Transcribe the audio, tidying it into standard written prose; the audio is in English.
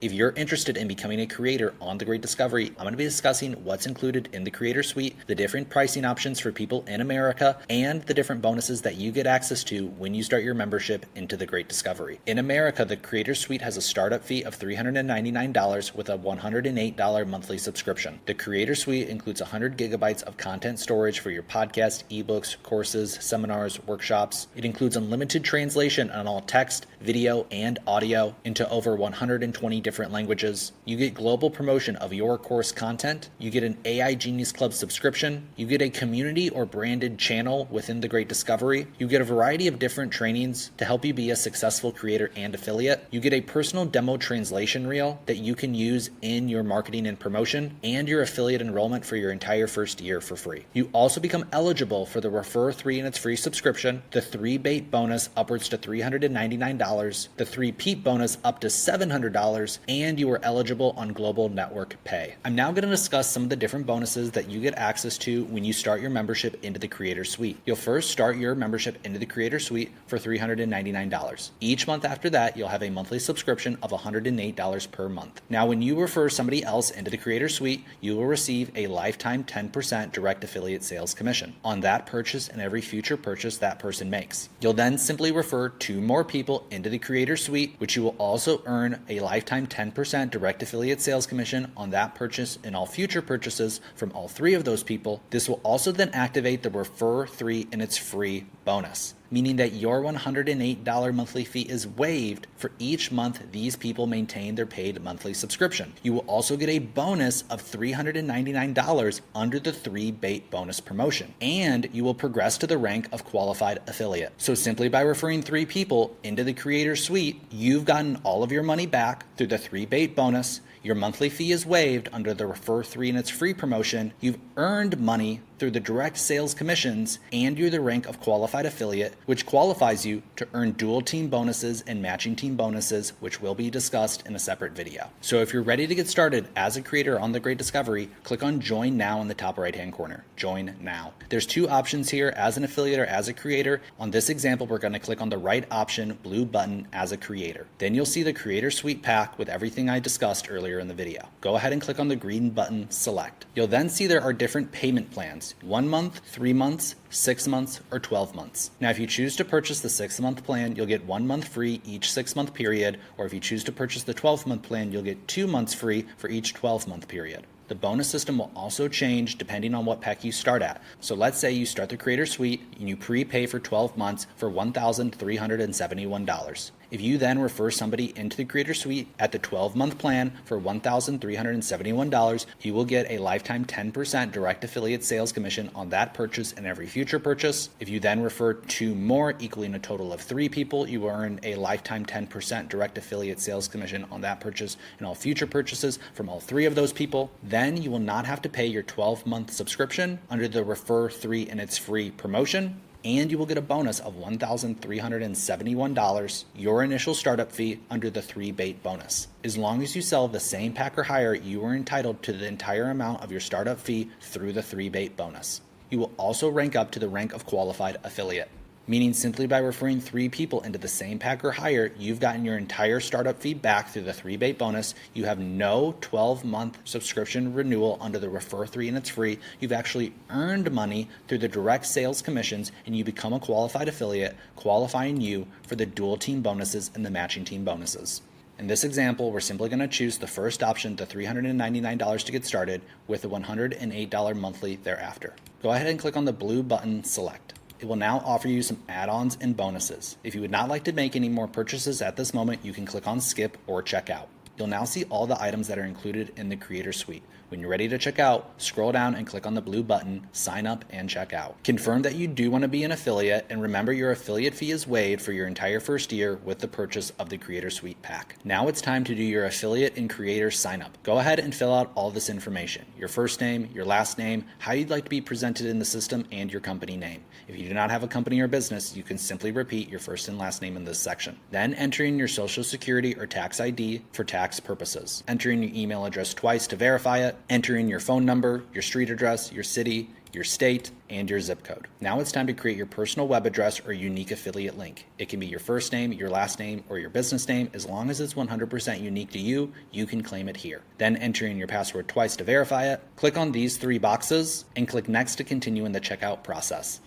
If you're interested in becoming a creator on The Great Discovery, I'm going to be discussing what's included in the Creator Suite, the different pricing options for people in America, and the different bonuses that you get access to when you start your membership into The Great Discovery. In America, the Creator Suite has a startup fee of $399 with a $108 monthly subscription. The Creator Suite includes 100 gigabytes of content storage for your podcast, ebooks, courses, seminars, workshops. It includes unlimited translation on all text, video, and audio into over 120 different languages. You get global promotion of your course content. You get an AI Genius Club subscription. You get a community or branded channel within The Great Discovery. You get a variety of different trainings to help you be a successful creator and affiliate. You get a personal demo translation reel that you can use in your marketing and promotion, and your affiliate enrollment for your entire first year for free. You also become eligible for the Refer 3 and its free subscription, the Threebate bonus upwards to $399, the Threepeat bonus up to $700, and you are eligible on Global Network Pay. I'm now going to discuss some of the different bonuses that you get access to when you start your membership into the Creator Suite. You'll first start your membership into the Creator Suite for $399. Each month after that, you'll have a monthly subscription of $108 per month. Now, when you refer somebody else into the Creator Suite, you will receive a lifetime 10% direct affiliate sales commission on that purchase and every future purchase that person makes. You'll then simply refer 2 more people into the Creator Suite, which you will also earn a lifetime 10% direct affiliate sales commission on that purchase and all future purchases from all 3 of those people. This will also then activate the Refer 3 and its free bonus, meaning that your $108 monthly fee is waived for each month these people maintain their paid monthly subscription. You will also get a bonus of $399 under the Threebate bonus promotion, and you will progress to the rank of qualified affiliate. So simply by referring 3 people into the Creator Suite, you've gotten all of your money back through the Threebate bonus. Your monthly fee is waived under the Refer 3 and its free promotion. You've earned money through the direct sales commissions, and you're the rank of qualified affiliate, which qualifies you to earn dual team bonuses and matching team bonuses, which will be discussed in a separate video. So if you're ready to get started as a creator on The Great Discovery, click on Join Now in the top right hand corner. Join Now. There's 2 options here, as an affiliate or as a creator. On this example, we're going to click on the right option, blue button, as a creator. Then you'll see the Creator Suite pack with everything I discussed earlier in the video. Go ahead and click on the green button, Select. You'll then see there are different payment plans: 1 month, 3 months, 6 months, or 12 months. Now, if you choose to purchase the 6-month plan, you'll get 1 month free each 6-month period, or if you choose to purchase the 12-month plan, you'll get 2 months free for each 12-month period. The bonus system will also change depending on what pack you start at. So let's say you start the Creator Suite and you prepay for 12 months for $1,371. If you then refer somebody into the Creator Suite at the 12-month plan for $1,371, you will get a lifetime 10% direct affiliate sales commission on that purchase and every future purchase. If you then refer 2 more, equaling a total of 3 people, you will earn a lifetime 10% direct affiliate sales commission on that purchase and all future purchases from all 3 of those people. Then you will not have to pay your 12-month subscription under the Refer 3 and its free promotion, and you will get a bonus of $1,371, your initial startup fee, under the Threebate bonus. As long as you sell the same pack or higher, you are entitled to the entire amount of your startup fee through the Threebate bonus. You will also rank up to the rank of qualified affiliate, meaning simply by referring 3 people into the same pack or higher, you've gotten your entire startup fee back through the Threebate bonus. You have no 12-month subscription renewal under the Refer 3 and it's free. You've actually earned money through the direct sales commissions, and you become a qualified affiliate, qualifying you for the dual team bonuses and the matching team bonuses. In this example, we're simply going to choose the first option, the $399 to get started, with the $108 monthly thereafter. Go ahead and click on the blue button, Select. It will now offer you some add-ons and bonuses. If you would not like to make any more purchases at this moment, you can click on Skip or Check Out. You'll now see all the items that are included in the Creator Suite. When you're ready to check out, scroll down and click on the blue button, Sign Up and Check Out. Confirm that you do want to be an affiliate, and remember your affiliate fee is waived for your entire first year with the purchase of the Creator Suite pack. Now it's time to do your affiliate and creator sign up. Go ahead and fill out all this information: your first name, your last name, how you'd like to be presented in the system, and your company name. If you do not have a company or business, you can simply repeat your first and last name in this section. Then enter in your social security or tax ID for tax purposes. Enter in your email address twice to verify it. Enter in your phone number, your street address, your city, your state, and your zip code. Now it's time to create your personal web address or unique affiliate link. It can be your first name, your last name, or your business name. As long as it's 100% unique to you, you can claim it here. Then enter in your password twice to verify it. Click on these 3 boxes and click Next to continue in the checkout process.